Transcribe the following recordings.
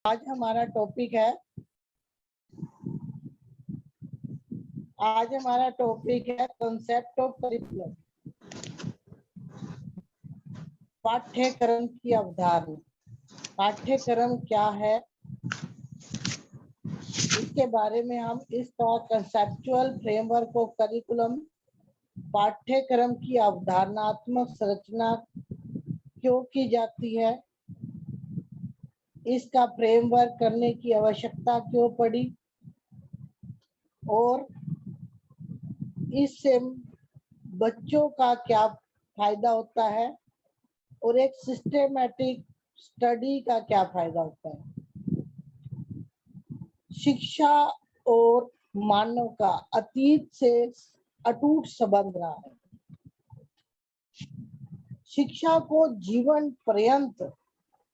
आज हमारा टॉपिक है कॉन्सेप्ट ऑफ करिकुलम, पाठ्यक्रम की अवधारणा। पाठ्यक्रम क्या है, इसके बारे में हम इसका कंसेप्चुअल फ्रेमवर्क ऑफ करिकुलम, पाठ्यक्रम की अवधारणात्मक संरचना क्यों की जाती है, इसका फ्रेमवर्क करने की आवश्यकता क्यों पड़ी और इससे बच्चों का क्या फायदा होता है और एक सिस्टेमैटिक स्टडी का क्या फायदा होता है। शिक्षा और मानव का अतीत से अटूट संबंध रहा है। शिक्षा को जीवन पर्यंत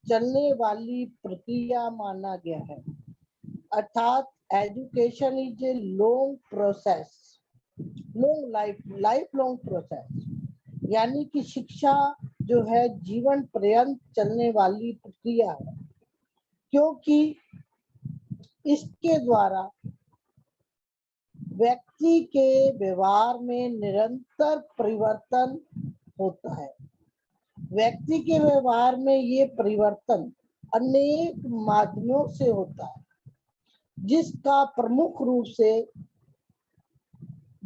चलने वाली प्रक्रिया माना गया है, अर्थात education is a long process, life long process, यानी कि शिक्षा जो है जीवन पर्यंत चलने वाली प्रक्रिया है, क्योंकि इसके द्वारा व्यक्ति के व्यवहार में निरंतर परिवर्तन होता है। व्यक्ति के व्यवहार में ये परिवर्तन अनेक माध्यमों से होता है, जिसका प्रमुख रूप से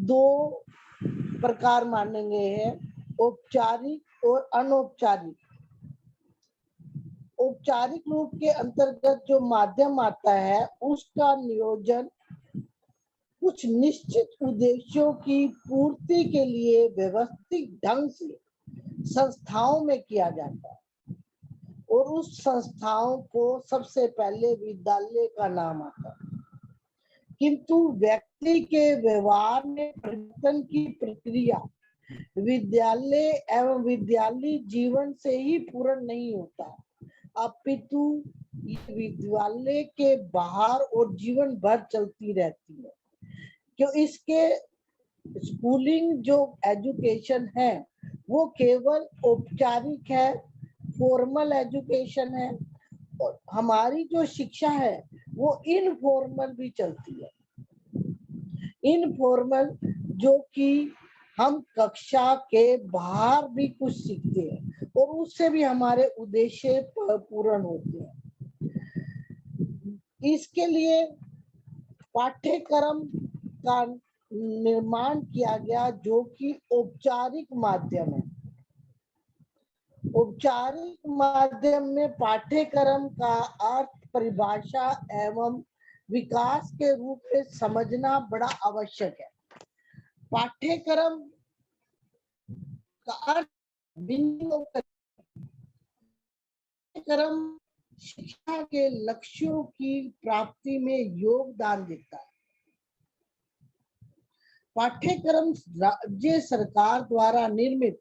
दो प्रकार माने गए हैं, औपचारिक और अनौपचारिक। औपचारिक रूप के अंतर्गत जो माध्यम आता है उसका नियोजन कुछ निश्चित उद्देश्यों की पूर्ति के लिए व्यवस्थित ढंग से संस्थाओं में किया जाता है और उस संस्थाओं को सबसे पहले विद्यालय का नाम आता है। किंतु व्यक्ति के व्यवहार में परिवर्तन की प्रक्रिया विद्यालय एवं विद्यालय जीवन से ही पूर्ण नहीं होता, अपितु ये विद्यालय के बाहर और जीवन भर चलती रहती है। क्यों इसके स्कूलिंग जो एजुकेशन है वो केवल औपचारिक है, फॉर्मल एजुकेशन है, और हमारी जो शिक्षा है वो इनफॉर्मल भी चलती है। इनफॉर्मल जो कि हम कक्षा के बाहर भी कुछ सीखते हैं और उससे भी हमारे उद्देश्य पूर्ण होते हैं। इसके लिए पाठ्यक्रम का निर्माण किया गया जो कि औपचारिक माध्यम है। औपचारिक माध्यम में पाठ्यक्रम का अर्थ, परिभाषा एवं विकास के रूप में समझना बड़ा आवश्यक है। पाठ्यक्रम का अर्थ पाठ्यक्रम शिक्षा के लक्ष्यों की प्राप्ति में योगदान देता है। पाठ्यक्रम राज्य सरकार द्वारा निर्मित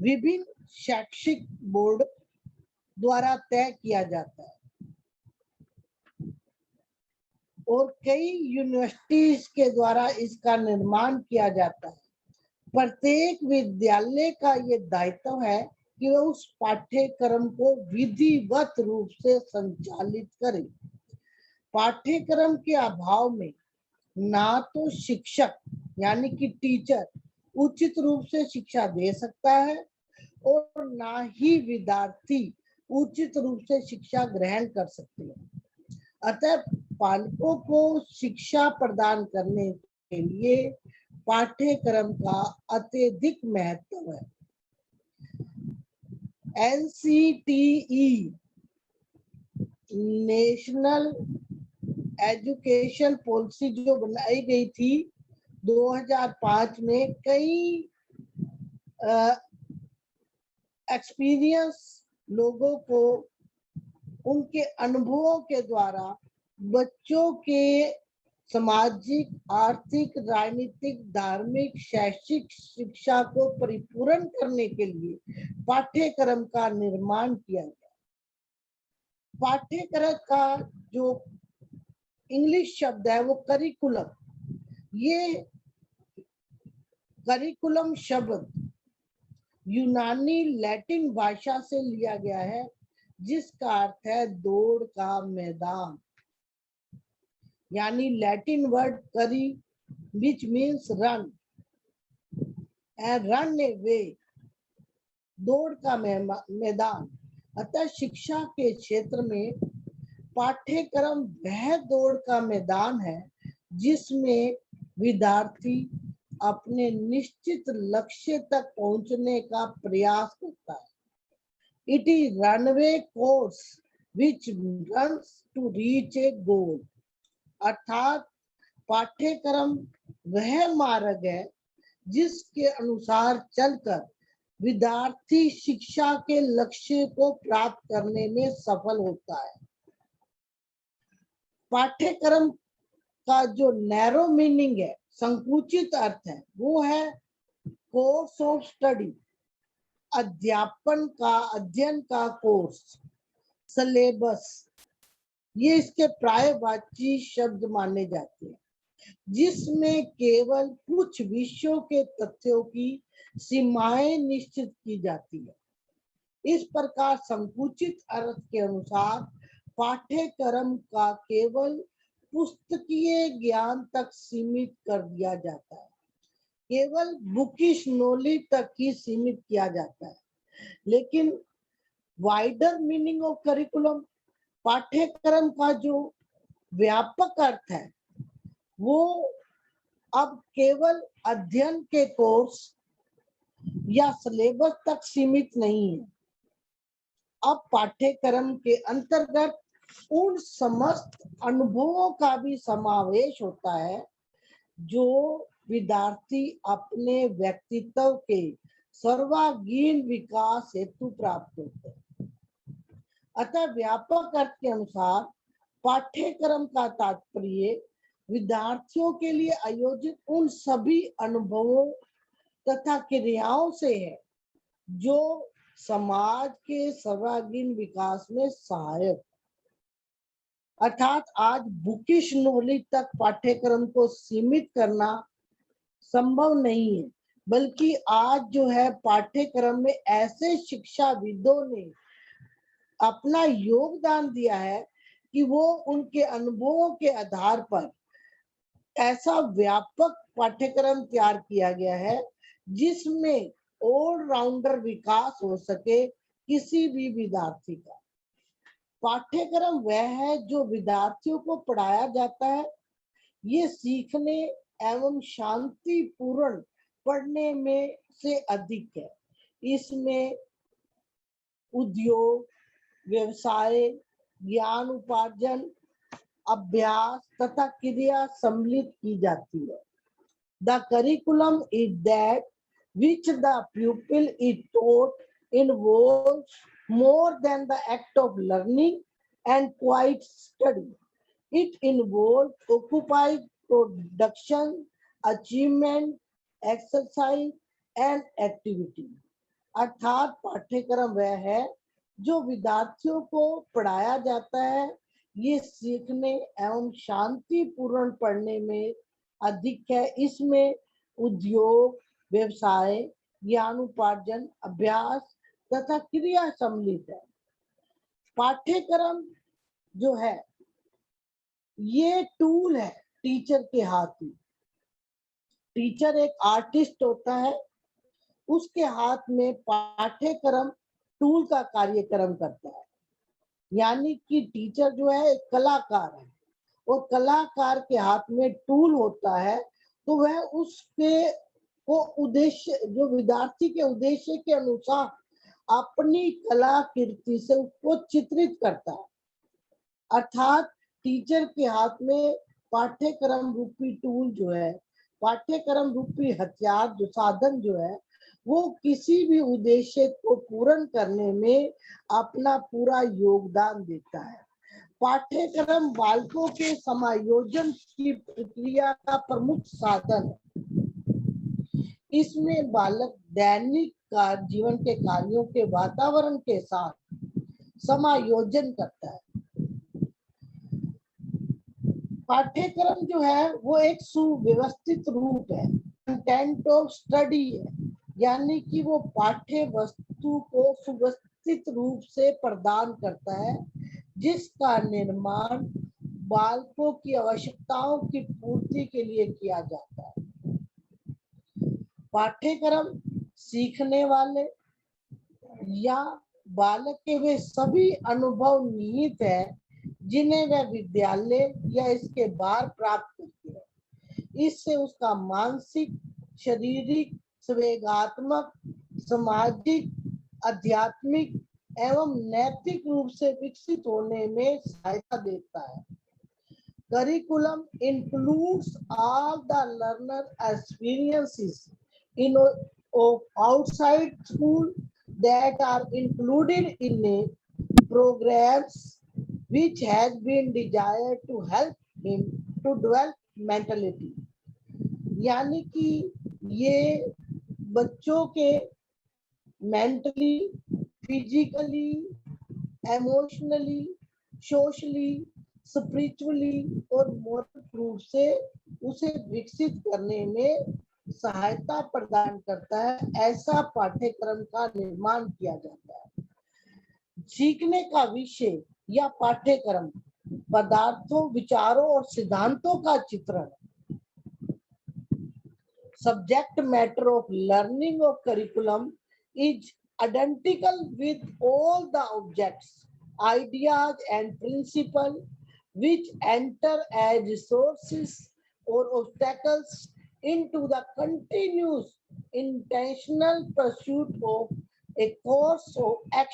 विभिन्न शैक्षिक बोर्ड द्वारा तय किया जाता है और कई यूनिवर्सिटीज के द्वारा इसका निर्माण किया जाता है। प्रत्येक विद्यालय का ये दायित्व है कि वह उस पाठ्यक्रम को विधिवत रूप से संचालित करे। पाठ्यक्रम के अभाव में ना तो शिक्षक यानी कि टीचर उचित रूप से शिक्षा दे सकता है और ना ही विद्यार्थी उचित रूप से शिक्षा ग्रहण कर सकते हैं। अतः पालकों को शिक्षा प्रदान करने के लिए पाठ्यक्रम का अत्यधिक महत्व है। NCTE नेशनल एजुकेशन पॉलिसी जो बनाई गई थी 2005 में, कई एक्सपीरियंस लोगों को उनके अनुभवों के द्वारा बच्चों के सामाजिक, आर्थिक, राजनीतिक, धार्मिक, शैक्षिक शिक्षा को परिपूर्ण करने के लिए पाठ्यक्रम का निर्माण किया गया। पाठ्यक्रम का जो इंग्लिश शब्द है वो करिकुलम, ये करिकुलम शब्द यूनानी लैटिन भाषा से लिया गया है, जिसका अर्थ है दौड़ का मैदान, यानी लैटिन वर्ड करी which means run and run a way, दौड़ का मैदान। अतः शिक्षा के क्षेत्र में पाठ्यक्रम वह दौड़ का मैदान है जिसमें विद्यार्थी अपने निश्चित लक्ष्य तक पहुंचने का प्रयास करता है। It is runway course which runs to reach a goal, अर्थात पाठ्यक्रम वह मार्ग है जिसके अनुसार चलकर विद्यार्थी शिक्षा के लक्ष्य को प्राप्त करने में सफल होता है। पाठ्यक्रम का जो नैरो मीनिंग है, संकुचित अर्थ है, वो है कोर्स ऑफ स्टडी, अध्ययन का कोर्स। सिलेबस, ये इसके प्रायवाची शब्द माने जाते हैं, जिसमें केवल कुछ विषयों के तथ्यों की सीमाएं निश्चित की जाती है। इस प्रकार संकुचित अर्थ के अनुसार पाठ्यक्रम का केवल पुस्तकीय ज्ञान तक सीमित कर दिया जाता है, केवल बुकिश नॉलेज तक ही सीमित किया जाता है। लेकिन वाइडर मीनिंग ऑफ करिकुलम, पाठ्यक्रम का जो व्यापक अर्थ है, वो अब केवल अध्ययन के कोर्स या सिलेबस तक सीमित नहीं है। अब पाठ्यक्रम के अंतर्गत उन समस्त अनुभवों का भी समावेश होता है जो विद्यार्थी अपने व्यक्तित्व के सर्वांगीण विकास हेतु प्राप्त होते हैं। अतः व्यापक अर्थ के अनुसार पाठ्यक्रम का तात्पर्य विद्यार्थियों के लिए आयोजित उन सभी अनुभवों तथा क्रियाओं से है जो समाज के सर्वांगीण विकास में सहायक। अर्थात आज बुकिश नॉलेज तक पाठ्यक्रम को सीमित करना संभव नहीं है, बल्कि आज जो है पाठ्यक्रम में ऐसे शिक्षाविदों ने अपना योगदान दिया है कि वो उनके अनुभवों के आधार पर ऐसा व्यापक पाठ्यक्रम तैयार किया गया है जिसमें ऑलराउंडर विकास हो सके किसी भी विद्यार्थी का। पाठ्यक्रम वह है जो विद्यार्थियों को पढ़ाया जाता है, ये सीखने एवं शांतिपूर्ण पढ़ने में से अधिक है। इसमें उद्योग, व्यवसाय, ज्ञान उपार्जन, अभ्यास तथा क्रिया सम्मिलित की जाती है। The curriculum is that which the pupil is taught involves more than the act of learning and quiet study. It involves occupied production, achievement, exercise and activity. अर्थात पाठ्यक्रम वह है जो विद्यार्थियों को पढ़ाया जाता है, ये सीखने एवं शांतिपूर्ण पढ़ने में अधिक है। इसमें उद्योग, व्यवसाय, ज्ञान उपार्जन, अभ्यास तथा क्रिया सम्मिलित है। पाठ्यक्रम जो है ये टूल है टीचर के हाथ में। टीचर एक आर्टिस्ट होता है, उसके हाथ में पाठ्यक्रम टूल का कार्यक्रम करता है। यानी कि टीचर जो है एक कलाकार है और कलाकार के हाथ में टूल होता है, तो वह उसके को उद्देश्य जो विद्यार्थी के उद्देश्य के अनुसार अपनी कलाकृति से उसको चित्रित करता है। अर्थात टीचर के हाथ में पाठ्यक्रम रूपी टूल जो है, पाठ्यक्रम रूपी हथियार जो साधन जो है, वो किसी भी उद्देश्य को पूर्ण करने में अपना पूरा योगदान देता है। पाठ्यक्रम बालकों के समायोजन की प्रक्रिया का प्रमुख साधन है। इसमें बालक दैनिक जीवन के कार्यों के वातावरण के साथ समायोजन करता है। पाठ्यक्रम जो है वो एक सुव्यवस्थित रूप है, कंटेंट ऑफ स्टडी है, यानी कि वो पाठ्य वस्तु को व्यवस्थित रूप से प्रदान करता है, जिसका निर्माण बालकों की आवश्यकताओं की पूर्ति के लिए किया जाता है। पाठ्यक्रम सीखने वाले या बालक के वे सभी अनुभव निहित है जिन्हें वह विद्यालय या इसके बाहर प्राप्त करती है। इससे उसका मानसिक, शारीरिक, संवेगात्मक, सामाजिक, आध्यात्मिक एवं नैतिक रूप से विकसित होने में सहायता देता है। Curriculum includes all the learner experiences in of outside school that are included in a programs which has been desired to help him to develop mentality। यानी कि ये बच्चों के mentally, physically, emotionally, socially, spiritually और moral रूप से उसे विकसित करने में सहायता प्रदान करता है। ऐसा पाठ्यक्रम का निर्माण किया जाता है। सीखने का विषय या पाठ्यक्रम पदार्थों, विचारों और सिद्धांतों का चित्रण। Subject matter of learning of curriculum is identical with all the objects, ideas and principles which enter as resources or obstacles into the continuous intentional pursuit of a course of action.